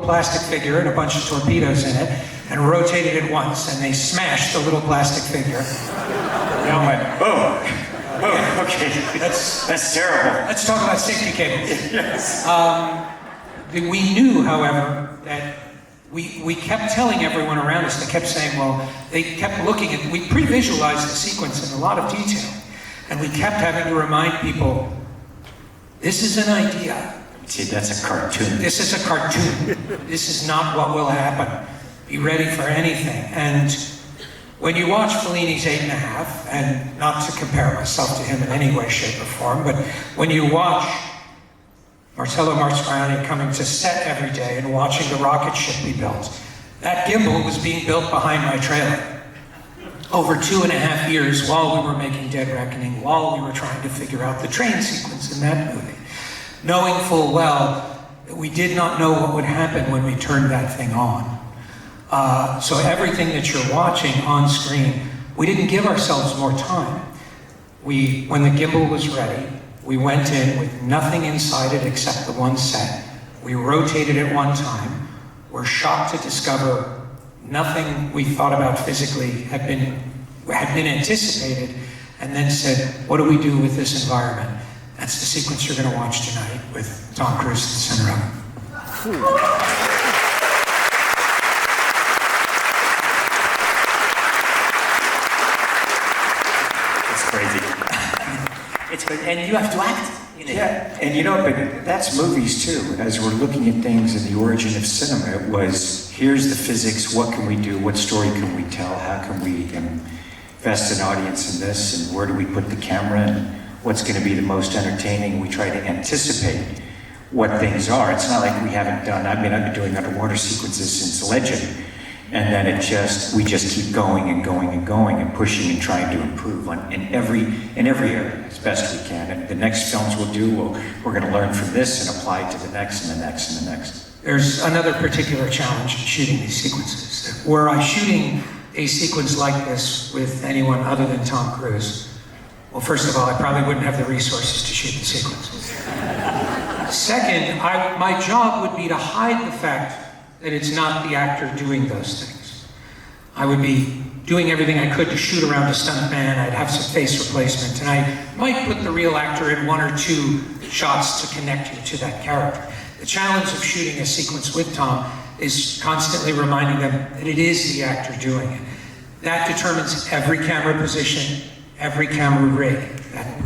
plastic figure and a bunch of torpedoes in it and rotated it once, and they smashed the little plastic figure. I went, boom. Oh, okay. That's terrible. Let's talk about safety cables. Yes. We knew, however, that we kept telling everyone around us, they kept saying, well, they kept looking at, we pre-visualized the sequence in a lot of detail, and we kept having to remind people, this is an idea. See, that's a cartoon. This is a cartoon. This is not what will happen. Be ready for anything. And when you watch Fellini's 8.5, and not to compare myself to him in any way, shape, or form, but when you watch Marcello Mastroianni coming to set every day and watching the rocket ship be built, that gimbal was being built behind my trailer. Over 2.5 years while we were making Dead Reckoning, while we were trying to figure out the train sequence in that movie, knowing full well that we did not know what would happen when we turned that thing on. So everything that you're watching on screen, we didn't give ourselves more time. When the gimbal was ready, we went in with nothing inside it except the one set. We rotated it one time. We're shocked to discover nothing we thought about physically had been anticipated, and then said, what do we do with this environment? That's the sequence you're going to watch tonight with Tom Cruise at the center of it. It's good, and you have to act. Yeah, and you know, but that's movies too. As we're looking at things in the origin of cinema, it was, here's the physics, what can we do, what story can we tell, how can we invest an audience in this, and where do we put the camera, and what's going to be the most entertaining. We try to anticipate what things are. It's not like we haven't done, I've been doing underwater sequences since Legend, and then we just keep going and going and going and pushing and trying to improve in every area as best we can. And the next films we'll do, we're going to learn from this and apply it to the next and the next and the next. There's another particular challenge in shooting these sequences. Were I shooting a sequence like this with anyone other than Tom Cruise, well, first of all, I probably wouldn't have the resources to shoot the sequence. Second, my job would be to hide the fact that it's not the actor doing those things. I would be doing everything I could to shoot around a stuntman. I'd have some face replacement, and I might put the real actor in 1 or 2 shots to connect you to that character. The challenge of shooting a sequence with Tom is constantly reminding them that it is the actor doing it. That determines every camera position, every camera rig, and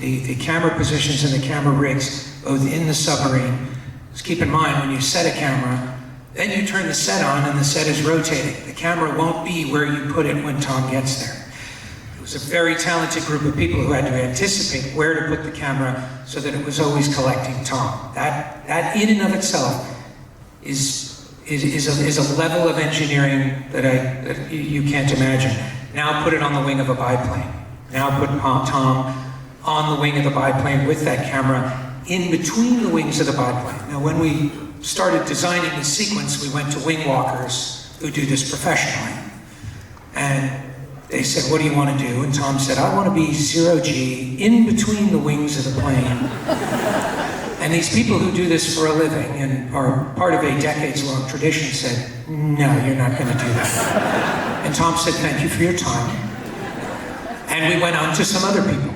the camera positions and the camera rigs, both in the submarine. Just keep in mind, when you set a camera, then you turn the set on and the set is rotating. The camera won't be where you put it when Tom gets there. It was a very talented group of people who had to anticipate where to put the camera so that it was always collecting Tom. That in and of itself is a level of engineering that you can't imagine. Now put it on the wing of a biplane. Now put Tom on the wing of the biplane with that camera in between the wings of the biplane. Now when we started designing the sequence, we went to wing walkers who do this professionally. And they said, what do you want to do? And Tom said, I want to be 0G in between the wings of the plane. And these people who do this for a living and are part of a decades-long tradition said, no, you're not going to do that. And Tom said, thank you for your time. And we went on to some other people.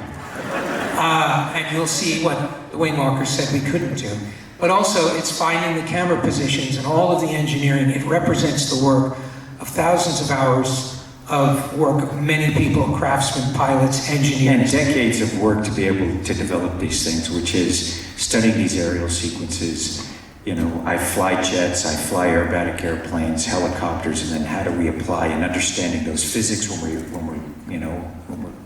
And you'll see what the wing walkers said we couldn't do. But also, it's finding the camera positions and all of the engineering. It represents the work of thousands of hours of work of many people, craftsmen, pilots, engineers. And decades of work to be able to develop these things, which is studying these aerial sequences. You know, I fly jets, I fly aerobatic airplanes, helicopters, and then how do we apply and understanding those physics when we're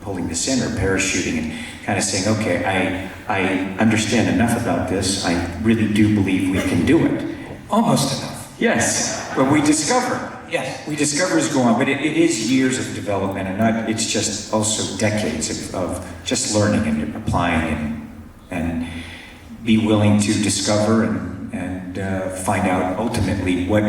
pulling this in or parachuting and kind of saying, okay, I understand enough about this. I really do believe we can do it. Almost enough. Yes, but we discover. Yes. We discover as go on, but it is years of development, and it's just also decades of just learning and applying and be willing to discover and find out ultimately what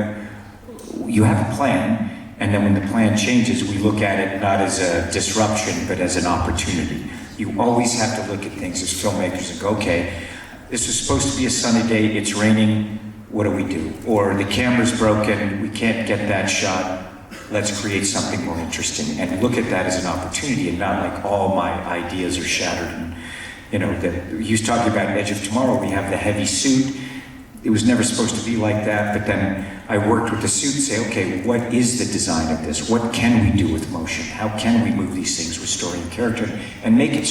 you have a plan. And then when the plan changes, we look at it not as a disruption, but as an opportunity. You always have to look at things as filmmakers and go, okay, this was supposed to be a sunny day, it's raining, what do we do? Or the camera's broken, we can't get that shot, let's create something more interesting. And look at that as an opportunity and not like all my ideas are shattered. And, you know, he was talking about Edge of Tomorrow, we have the heavy suit. It was never supposed to be like that, but then I worked with the suit and say, okay, what is the design of this? What can we do with motion? How can we move these things with story and character and make it story?